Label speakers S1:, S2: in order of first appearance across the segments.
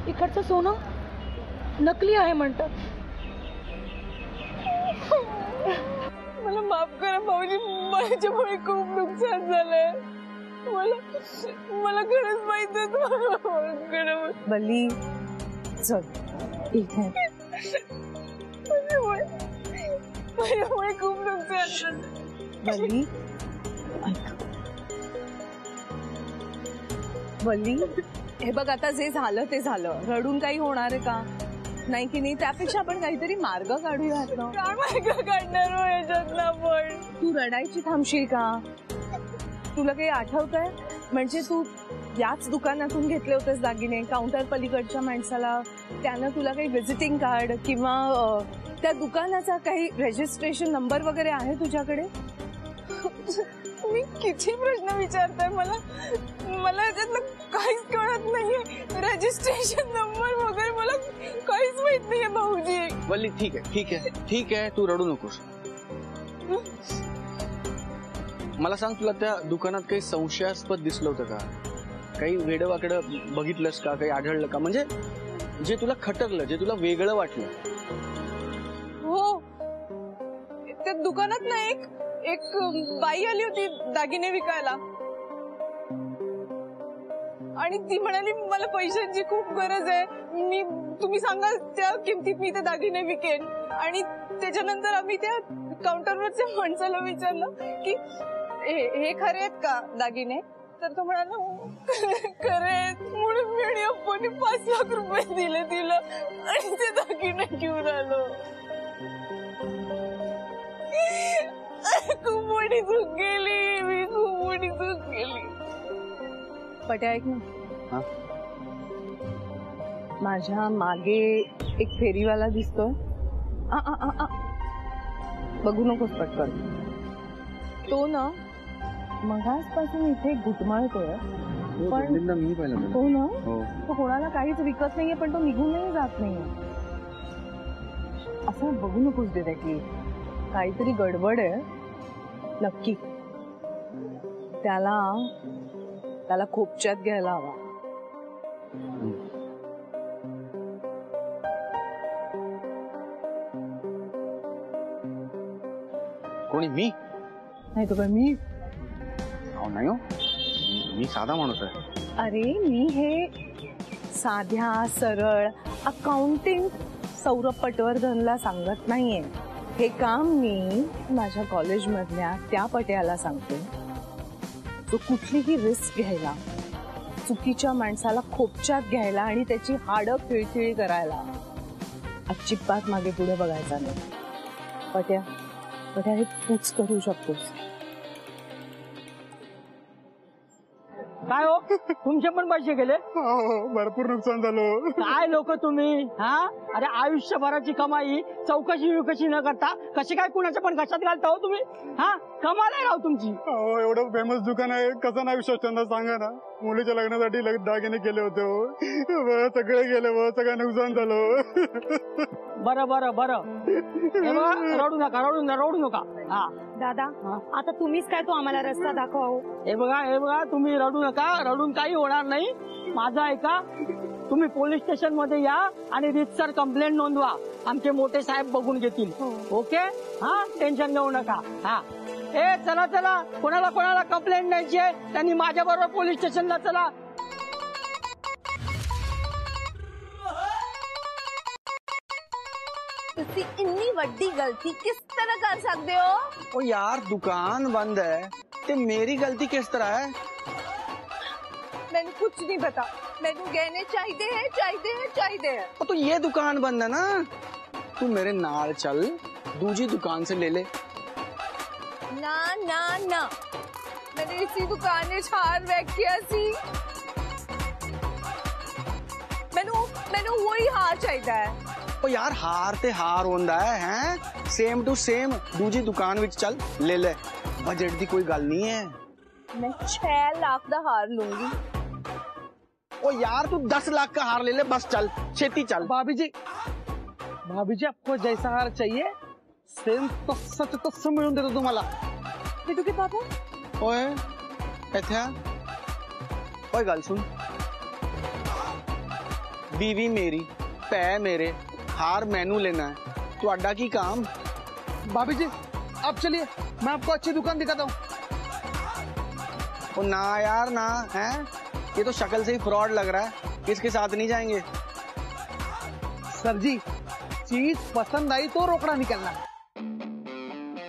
S1: इकडचं सोनं नकली आहे म्हणतात.
S2: मला माफ करा भाऊजी, माझ्यामुळे खूप नुकसान झालंय. मला खरंच माहित आहे.
S3: बल्ली चल ठीक आहे.
S2: माझ्यामुळे खूप नुकसान झालं.
S3: बल्ली बल्ली हे बघ, आता जे झालं ते झालं. रडून काही होणार आहे का? नाही की नाही. त्यापेक्षा आपण काहीतरी मार्ग काढूयात ना.
S2: काय मार्ग काढणार हो याच्यातला? पण
S3: तू रडायची थांबशील का? तुला काही आठवतंय? म्हणजे तू याच दुकानातून घेतले होतेस दागिने काउंटर पलीकडच्या माणसाला. त्यानं तुला काही व्हिजिटिंग कार्ड किंवा त्या दुकानाचा काही रजिस्ट्रेशन नंबर वगैरे आहे तुझ्याकडे?
S2: तुम्ही किती प्रश्न विचारताय मला. मला याच्यातलं काहीच कळत नाहीये. रजिस्ट्रेशन नंबर वगैरे मला काहीच माहित नाहीये भाऊजी.
S4: वल्ली ठीक आहे ठीक आहे ठीक आहे, तू रडू नकोस. मला सांग, तुला त्या दुकानात काही संशयास्पद दिसलं होतं का? काही वेडवाकडं बघितलंस का? काही आढळलं का? म्हणजे जे तुला खटकलं, जे तुला वेगळं वाटलं?
S2: हो, त्या दुकानात ना एक बाई आली होती दागिने विकायला. आणि ती म्हणाली मला पैशांची खूप गरज आहे, तुम्ही सांगा त्या किमतीत मी ते दागिने विकेन. आणि त्याच्यानंतर आम्ही त्या काउंटरवरच्या माणसाला विचारलं की हे खरे आहेत का दागिने? तर तो म्हणाला खरे आहेत. म्हणून मी आणि अप्पांनी 5 लाख रुपये दिले तिला आणि ते दागिने घेऊन आलो. खूप मोठी चूक केली मी, खूप मोठी चूक केली.
S3: पट्या ऐक ना, माझ्या मागे एक फेरीवाला दिसतोय. बघू नकोस पटकन. तो ना मगाचपासून इथे घुटमाळतोय. पण
S4: मी पाहिलं
S3: तो ना तो कोणाला काहीच विकत नाहीये, पण तो निघूनही जात नाहीये. असं बघू नकोस दे की काहीतरी गडबड आहे नक्की. त्याला खोपच्यात घ्यायला हवा.
S4: कोणी? मी
S3: नाही तो काय मी?
S4: नाही हो, मी साधा माणूस आहे.
S3: अरे मी हे साध्या सरळ अकाउंटिंग सौरभ पटवर्धनला सांगत नाहीये. हे काम मी माझ्या कॉलेजमधल्या त्या पट्याला सांगते जो कुठलीही रिस्क घ्यायला, चुकीच्या माणसाला खोपच्यात घ्यायला आणि त्याची हाडं खिळखिळी करायला अजिबात मागे पुढे बघायचा नाही. पट्या हे तूच करू शकतोस.
S5: काय हो, तुमचे पण पैसे गेले?
S6: भरपूर नुकसान झालं.
S5: काय लोक तुम्ही हा? अरे आयुष्यभराची कमाई चौकशी न करता कशी काय कुणाच्या पण घशात घालता हो तुम्ही? हा, कमाल आहे राव तुमची.
S6: एवढं फेमस दुकान आहे, कसं नाही विश्वास त्यांना सांगा ना. मुलीच्या लग्नासाठी दागिने केले होते हो. सगळे गेले हो, सगळं नुकसान झालं.
S5: बरं रडू नका. हा
S1: दादा, आता तुम्हीच काय तो आम्हाला रस्ता दाखवा.
S5: हे बघा तुम्ही रडू नका. रडून काही होणार नाही. माझं ऐका, तुम्ही पोलीस स्टेशन मध्ये या आणि रीतसर कंप्लेंट नोंदवा. आमचे मोठे साहेब बघून घेतील. ओके? हा, टेन्शन घेऊ नका. हा, चला कोणाला कंप्लेंट द्यायची आहे त्यांनी माझ्या बरोबर पोलीस स्टेशनला चला.
S3: तुसी इतनी बड़ी गलती किस तरह कर सकते हो?
S4: ओ यार, दुकान बंद है, ते मेरी गलती किस तरह है?
S3: मैंने कुछ नहीं पता. मैंने गहने चाहिए है.
S4: तो ये दुकान बंद है ना, तू मेरे नाल चल, दूसरी दुकान से ले ले.
S3: ना मैंने इसी दुकान में हार वेख किया सी. मैंने वही हार चाहिए है.
S4: ओ यार, हार ते हार होंदा है, सेम टू सेम. दूसरी दुकान विच चल, ले ले. बजट दी कोई गल नहीं है.
S3: मैं 6 लाख का हार लूंगी.
S4: ओ यार, तू 10 लाख का हार ले ले, बस चल, छेती चल.
S5: भाभी जी आपको जैसा हार चाहिए सेम तसं मिळून देतो तुम्हाला.
S3: बिटू के पापा.
S4: ओए एथ्या, ओए गल सुन. बीवी मेरी, पै मेरे, हार मैनू लेना है, तो अड्डा की काम।
S7: भाभी जी आप चलिए, मैं आपको अच्छी दुकान दिखाता हूँ।
S4: ओ ना यार ना, है ये तो शक्ल से ही फ्रॉड लग रहा है, इसके साथ नहीं जाएंगे।
S7: सर जी चीज पसंद आई तो रोकड़ा निकलना,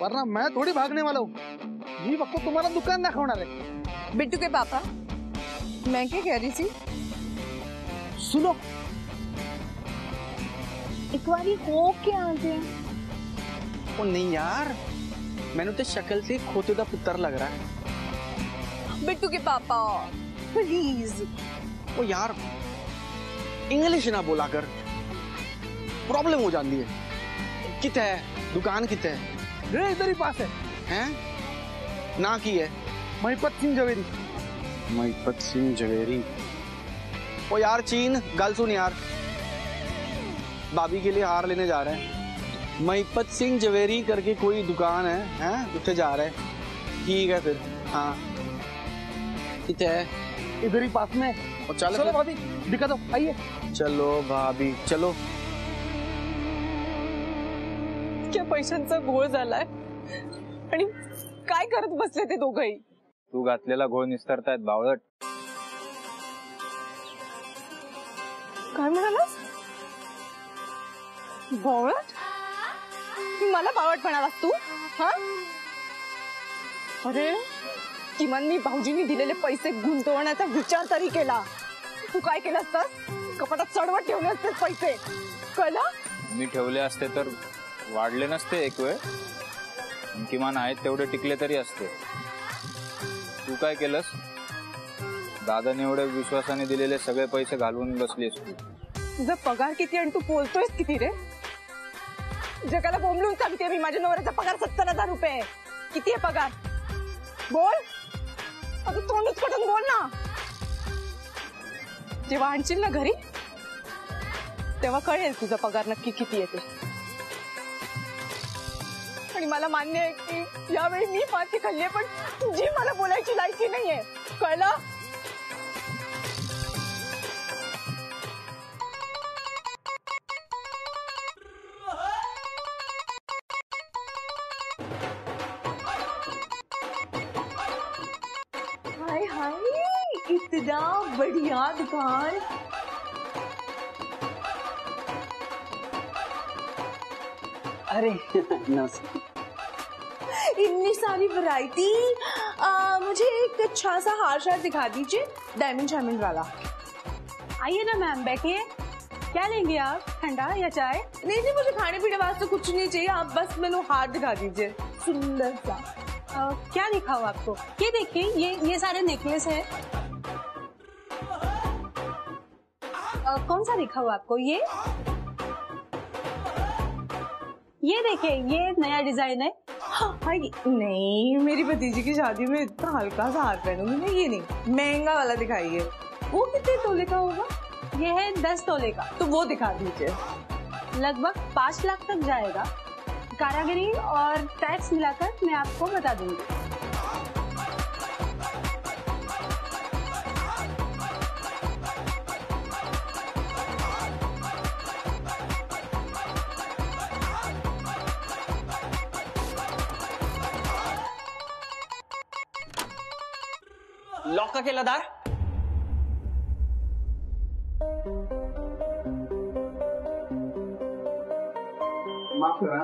S7: वरना मैं थोड़ी भागने वाला हूँ। जी फक्त तुम्हाला दुकान दाखवणार आहे।
S2: बिट्टू के पापा, मैं क्या कह रही थी,
S7: सुनो
S3: एक बारी हो के आते
S4: ओ नहीं यार, मैंने तो शक्ल से खोते का पुत्र लग रहा है।
S2: बिट्टू के पापा प्लीज।
S4: ओ यार इंग्लिश ना बोला कर, प्रॉब्लम हो जाती है। कित है दुकान, कित है?
S7: ये इधर ही पास है,
S4: हैं ना की है?
S7: महिपत सिंह जवेरी।
S4: महिपत सिंह जवेरी। ओ यार चीन गल सुन यार, भाभी के लिए हार लेने जा रहे हैं। महिपत सिंह जवेरी करके कोई दुकान है, हैं उत्थे जा रहे हैं। ठीक है फिर, हाँ कित है?
S7: इधर ही पास में।
S4: और चलो
S7: चलो
S4: फिर।
S7: भाभी दिखा दो, आइए।
S4: चलो भाभी चलो।
S2: क्या पैशांचा घोळ झालाय आणि काय करत बसले ते दोघंही?
S8: तू घातलेला घोळ निस्तरतायत बावळट.
S2: काय म्हणालास? बावळट? मला बावळट म्हणालास तू? हा? अरे किमान मी भाऊजींनी दिलेले पैसे गुंतवण्याचा विचार तरी केला. तू काय केलास तर? कपाटात चढवत ठेवले असते पैसे, कळलं?
S8: मी ठेवले असते तर वाढले नसते एक वेळ, किमान आहेत तेवढे टिकले तरी असते. तू काय केलंस? दादाने एवढे विश्वासाने दिलेले सगळे पैसे घालवून बसलीस तू.
S2: तुझा पगार किती आणि तू बोलतोयस किती रे? जगाला बोंबलून सांगते मी, माझ्या नवऱ्याचा पगार 70,000 रुपये. किती आहे पगार? बोल, आता तोंडच पटून बोल ना. जेव्हा आणशील ना घरी तेव्हा कळेल तुझा पगार नक्की किती येते. आणि मला मान्य आहे की यावेळी मी फाशी खाल्ली, पण तुझी मला बोलायची लायकी नाहीये, कळलं?
S3: हाय हाय इतना बढ़िया दुकान.
S4: अरे नमस्ते।
S3: इतनी सारी वैरायटी. मुझे एक अच्छा सा हार शार दिखा दीजिए, डायमंड शायमंड वाला.
S1: आइए ना मैम, बैठिए. क्या लेंगे आप, ठंडा या चाय?
S3: नहीं नहीं, मुझे खाने पीने वास्ते कुछ नहीं चाहिए, आप बस मैंने हार दिखा दीजिए सुंदर सा.
S1: क्या दिखाऊं आपको? ये देखिए, ये सारे नेकलेस है. कौन सा दिखाऊं आपको? ये देखिए, ये नया डिजाइन है.
S3: हाय नहीं, मेरी भतीजी की शादी में इतना हल्का सा हार पहनूंगी मैं. ये नहीं, महंगा वाला दिखाइए. वो कितने तोले का होगा?
S1: ये है 10 तोले का.
S3: तो वो दिखा दीजिए.
S1: लगभग 5 लाख तक जाएगा. कारागिरी और टैक्स मिलाकर मैं आपको बता दूंगी.
S4: लॉक का केला दार? माफ करा,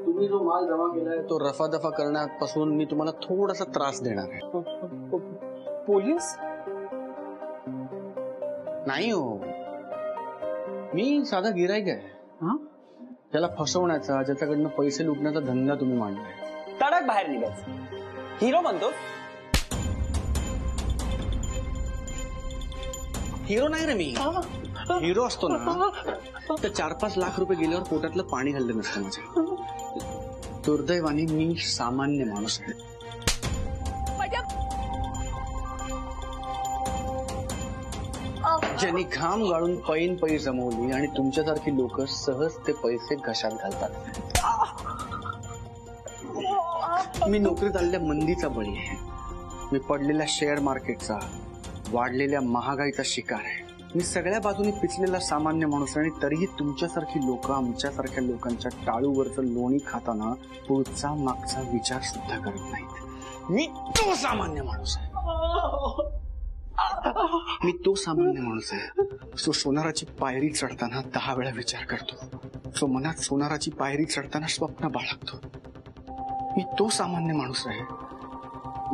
S4: तुम्ही जो माल जमा केलाय तो रफा दफा करण्यापासून मी तुम्हाला थोडासा त्रास देणार आहे.
S7: पोलीस?
S4: नाही हो, मी साधा गिराईक आहे. त्याला फसवण्याचा, ज्याच्याकडनं पैसे लुटण्याचा धंदा तुम्ही मांडलाय.
S9: तडक बाहेर निघायचं. हिरो म्हणतो?
S4: हिरो नाही रे मी. हिरो असतो ना तर 4-5 लाख रुपये गेल्यावर पोटातलं पाणी घाललं नसतं माझ्या. दुर्दैवाने मी सामान्य माणूस आहे. ज्यांनी घाम गाळून पैन पै जमवली आणि तुमच्यासारखी लोक सहज ते पैसे घशात घालतात. मी नोकरीत आलेल्या मंदीचा बळी आहे. मी पडलेल्या शेअर मार्केटचा, वाढलेल्या महागाईचा शिकार आहे. मी सगळ्या बाजूने पिचलेला सामान्य माणूस आणि तरीही तुमच्यासारखी लोक आमच्यासारख्या लोकांच्या टाळूवरचं लोणी खाताना पुढचा मागचा विचार सुद्धा करत नाहीत. मी तो सामान्य माणूस आहे. मी तो सामान्य माणूस आहे जो सोनाराची पायरी चढताना 10 वेळा विचार करतो. जो मनात सोनाराची पायरी चढताना स्वप्न बाळगतो. मी तो सामान्य माणूस आहे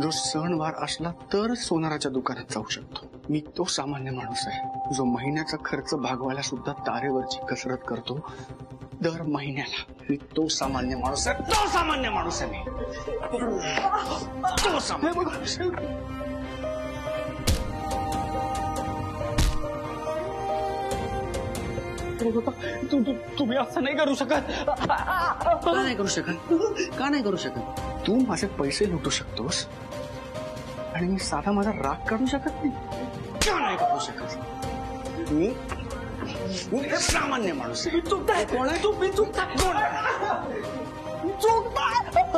S4: जो सणवार असला तर सोनाराच्या दुकानात जाऊ शकतो. मी तो सामान्य माणूस आहे जो महिन्याचा खर्च भागवायला सुद्धा तारेवरची कसरत करतो दर महिन्याला. मी तो सामान्य माणूस आहे. तो सामान्य माणूस आहे. तो सामान्य माणूस आहे.
S5: तुम्ही असं नाही करू शकत.
S4: का नाही करू शकत? का नाही करू शकत? तू माझे पैसे लुटू शकतोस आणि मी साधा माझा राग काढू शकत नाही. का नाही करू शकत? मी सामान्य माणूस आहे. कोण आहे? तुम्ही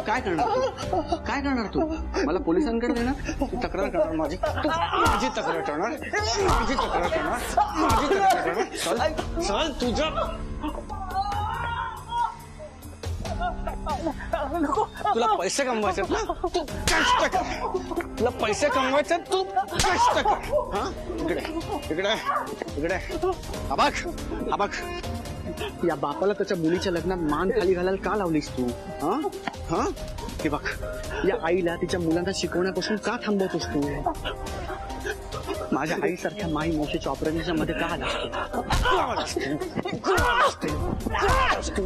S4: काय करणार तू? काय करणार तू? मला पोलिसांकडे देणार? तू तक्रार करणार माझी? तू माझी तक्रार करणार? माझी तक्रार करणार? माझी तक्रार करणार? चल चल तुझं. तुला पैसे कमवायचे ना? तू कष्ट कर. तुला पैसे कमवायचे तू कष्ट कर. हा इकडे इकडे इकडे. हा बघ या बापाला त्याच्या मुलीच्या लग्नात मान खाली घालायला का लावलीस तू? हा हा हे बघ या आईला तिच्या मुलांना शिकवण्यापासून का थांबवतोस तू? माझ्या आईसारख्या माई मोशीच्या ऑपरेशनच्या मध्ये का आलास तू?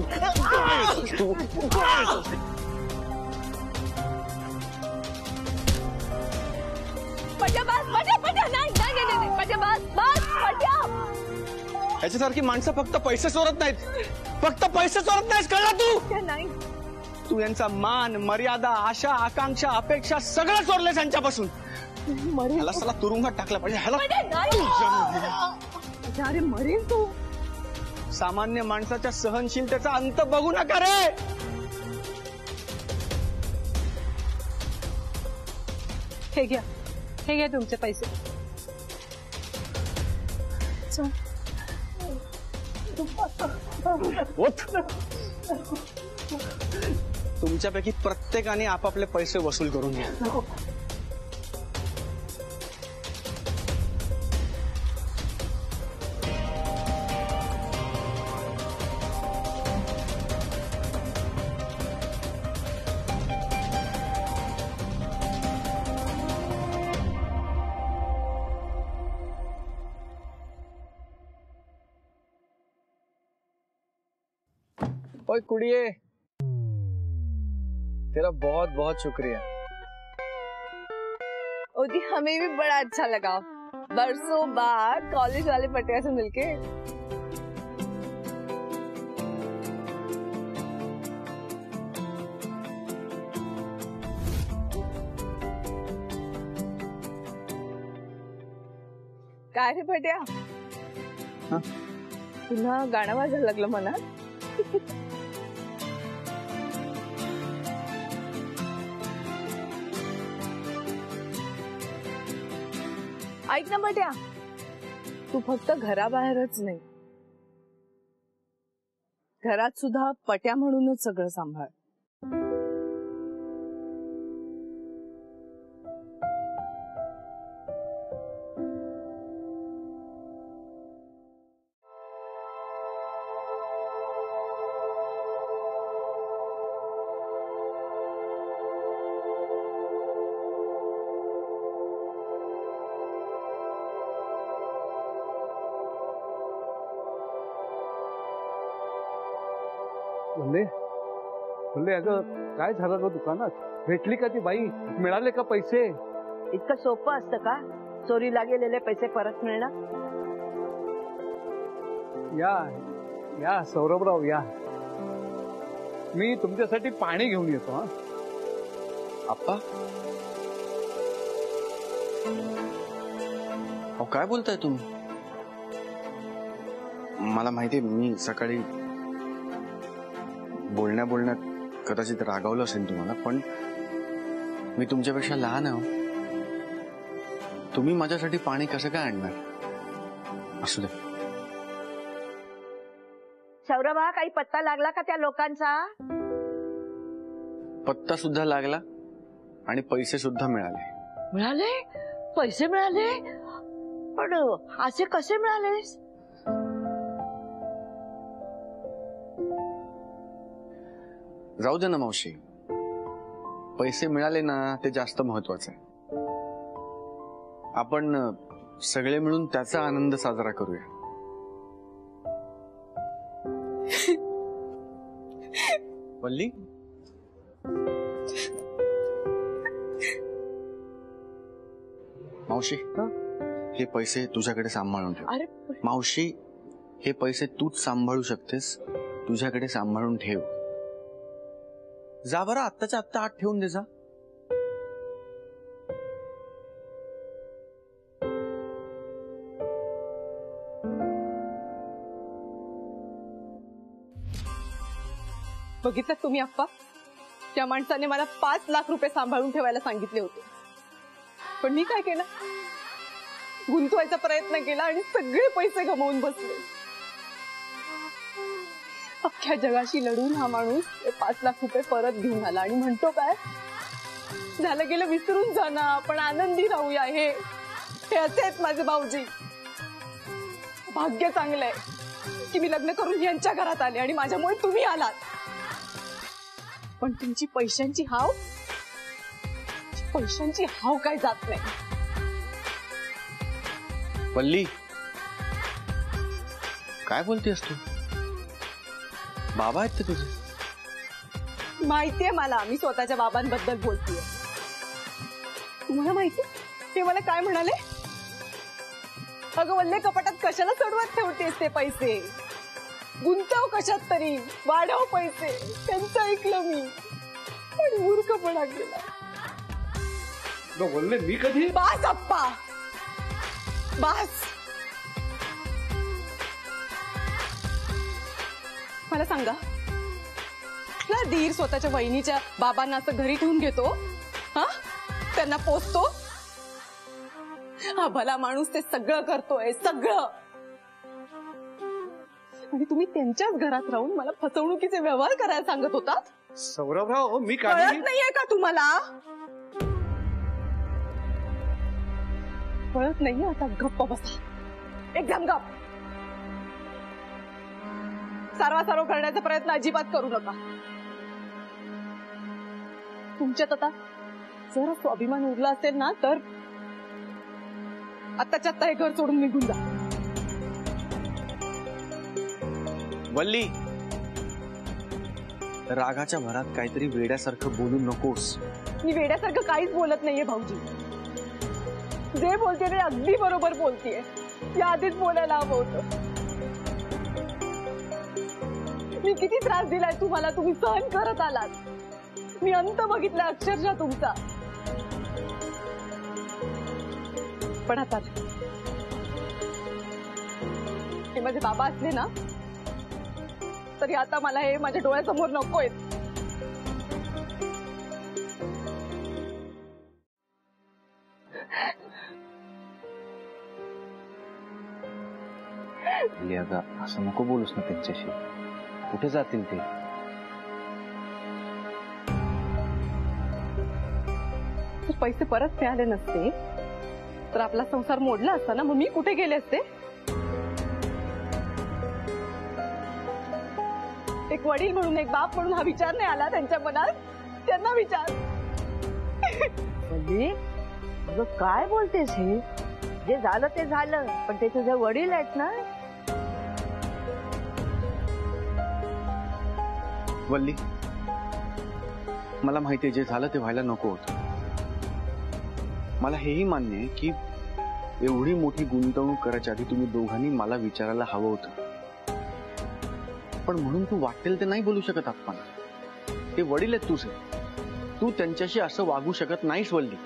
S4: ह्याच्यासारखी माणसं फक्त पैसे चोरत नाहीत. फक्त पैसे चोरत नाहीस. कळला तू?
S3: नाही.
S4: तू यांचा मान मर्यादा आशा आकांक्षा अपेक्षा सगळं चोरलेस यांच्यापासून. ह्याला सला तुरुंगात टाकला पाहिजे.
S3: अरे मरेल तू.
S4: सामान्य माणसाच्या सहनशीलतेचा अंत बघू नका रे.
S1: हे घ्या तुमचे पैसे.
S4: तुमच्यापैकी प्रत्येकाने आपापले पैसे वसूल करून घ्या. ओए कुड़िए, तेरा बहुत बहुत शुक्रिया.
S2: ओदी हमें भी बड़ा अच्छा लगा. बरसों बाद कॉलेज वाले पटिया से मिलके. काय रे पट्या? पुन्हा गाणं वाजायला लागलं मनात. ऐक ना पट्या, तू फक्त घराबाहेरच नाही, घरात सुद्धा पट्या म्हणूनच सगळं सांभाळ.
S7: बोलले अगं काय झालं ग दुकानात? भेटली का ती बाई? मिळाले का पैसे?
S10: इतकं सोपं असतं का चोरीला गेलेले पैसे परत मिळणं?
S7: या या सौरभराव या, मी तुमच्यासाठी पाणी घेऊन येतो. हा
S4: आप्पा, अहो काय बोलताय तुम्ही? मला माहिती मी सकाळी बोलण्यात कदाचित रागावलं असेल तुम्हाला, पण मी तुमच्यापेक्षा लहान आहे. तुम्ही माझ्यासाठी पाणी कसं काय आणणार? असू दे.
S10: सौरभा, काही पत्ता लागला का त्या लोकांचा?
S4: पत्ता सुद्धा लागला आणि पैसे सुद्धा मिळाले.
S10: मिळाले? पैसे मिळाले? पण असे कसे मिळाले?
S4: जाऊ दे ना मावशी, पैसे मिळाले ना ते जास्त महत्वाचं आहे. आपण सगळे मिळून त्याचा आनंद साजरा करूया. वल्ली, मावशी हे पैसे तुझ्याकडे सांभाळून ठेव.
S10: अरे
S4: मावशी, हे पैसे तूच सांभाळू शकतेस, तुझ्याकडे सांभाळून ठेव. जा बरं, आत्ताच्या आत्ता आत ठेवून दे जा.
S2: बघितलं तुम्ही अप्पा, त्या माणसाने मला 5 लाख रुपये सांभाळून ठेवायला सांगितले होते, पण मी काय केलं? गुंतवायचा प्रयत्न केला आणि सगळे पैसे गमावून बसले. अख्ख्या जगाशी लढून हा माणूस 5 लाख रुपये परत घेऊन आला आणि म्हणतो काय, झालं गेलं विसरून जा ना, आपण आनंदी राहूया. हे असे आहेत माझे भाऊजी. भाग्य चांगलंय की मी लग्न करून यांच्या घरात आले आणि माझ्यामुळे तुम्ही आलात. पण तुमची पैशांची हाव काय जात नाही.
S4: वल्ली, काय बोलतेस तू? बाबा आहेत ते तुझे?
S2: माहितीये मला, मी स्वतःच्या बाबांबद्दल बोलतीये. तुम्हाला माहिती ते मला काय म्हणाले? अगं वल्ले, कपाटात कशाला चढवत ठेवतेस ते पैसे? गुंतव कशात तरी, वाढव पैसे. त्यांचं ऐकलं मी पण मूर्खपणा केला.
S7: बोलले मी कधी?
S2: बास अप्पा, बास. मला सांगा, कुठला धीर स्वतःच्या वहिनीच्या बाबांना असं घरी ठेवून घेतो? हा, त्यांना पोसतो? हा भला माणूस ते सगळं करतोय, सगळं. आणि तुम्ही त्यांच्याच घरात राहून मला फसवणुकीचे व्यवहार करायला सांगत होतात.
S7: सौरभराव, मी
S2: कळत नाहीये का तुम्हाला? कळत नाहीये? आता गप्प बसा, एकदम गप्प. सारवासारव करण्याचा प्रयत्न अजिबात करू नका. तुमच्यात आता जरा स्वाभिमान उरला असेल ना, तर आत्ताच्या आत्ता हे घर सोडून निघून जा.
S4: वल्ली, रागाच्या भरात काहीतरी वेड्यासारखं बोलू नकोस.
S2: मी वेड्यासारखं काहीच बोलत नाहीये भाऊजी. जे बोलते ते अगदी बरोबर बोलतेय. या आधीच बोलायला हवं होतं. मी किती त्रास दिलाय तुम्हाला, तुम्ही सहन करत आलात. मी अंत बघितला अक्षरशः तुमचा. पण आता हे माझे बाबा असले ना, तरी आता मला हे माझ्या डोळ्यासमोर नकोय.
S8: असं नको बोलूस ना त्यांच्याशी. कुठे जातील ते?
S2: पैसे परत मिळाले नसते तर आपला संसार मोडला असता ना. मग मी कुठे गेले असते? एक वडील म्हणून, एक बाप म्हणून हा विचार नाही आला त्यांच्या मनात? त्यांना विचार.
S10: अगं काय बोलतेस? हे जे झालं ते झालं, पण ते तुझे वडील आहेत ना.
S4: वल्ली, मला माहितीये जे झालं ते व्हायला नको होतं. मला हेही मान्य आहे की एवढी मोठी गुंतवणूक करायच्या आधी तुम्ही दोघांनी मला विचारायला हवं होतं. पण म्हणून तू वाटेल ते नाही बोलू शकत आपण. ते वडील आहेत तुझे, तू त्यांच्याशी असं वागू शकत नाहीस वल्ली.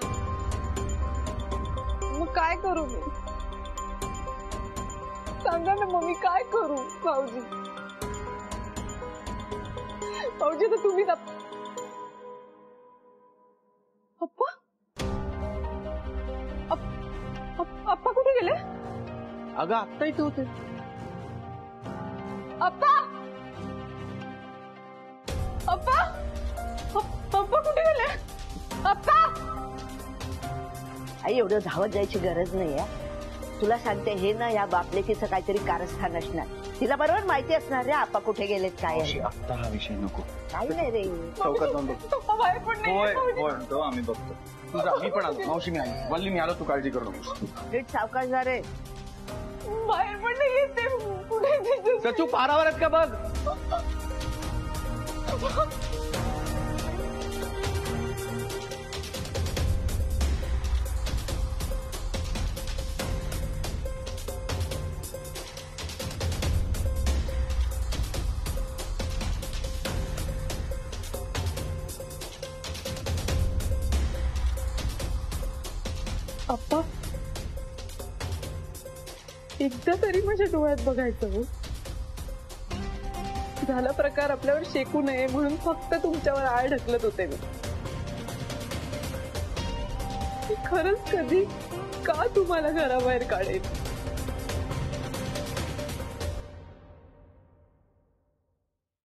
S2: मग काय करू मी? सांगा ना मग, मी काय करू? भाऊजी, भाऊजी तर तुम्ही अप्पा, अप्पा कुठे गेले?
S7: अगं आत्ता इथे होते.
S2: अप्पा अप्पा पप्पा कुठे गेले? अप्पा
S10: आई एवढं धावत जायची गरज नाही आहे. तुला सांगते हे ना या बापलेकीचं काहीतरी कारस्थान असणार. तिला बरोबर माहिती असणार रे आपा कुठे गेलेत काय आहे.
S4: आता हा विषय नको.
S10: काही नाही रे.
S4: चौकात जाऊन बघ.
S2: पप्पा बाहेर पण नाही.
S8: तो आम्ही बघतो.
S4: तुझा मी पण आलो. मावशी मी आली. वल्ली मी आलो, तू काळजी करू नकोस.
S10: नीट सावकाश जा रे.
S2: बाहेर पण नाही येते. कुठे
S7: सचू पारावर आहेत का बघ.
S2: अप्पा एकदा तरी माझ्या डोळ्यात बघायचं हो. झाला प्रकार आपल्यावर शेकू नये म्हणून फक्त तुमच्यावर आळ ढकलत होते मी. खरंच कधी का तुम्हाला घराबाहेर काढेल.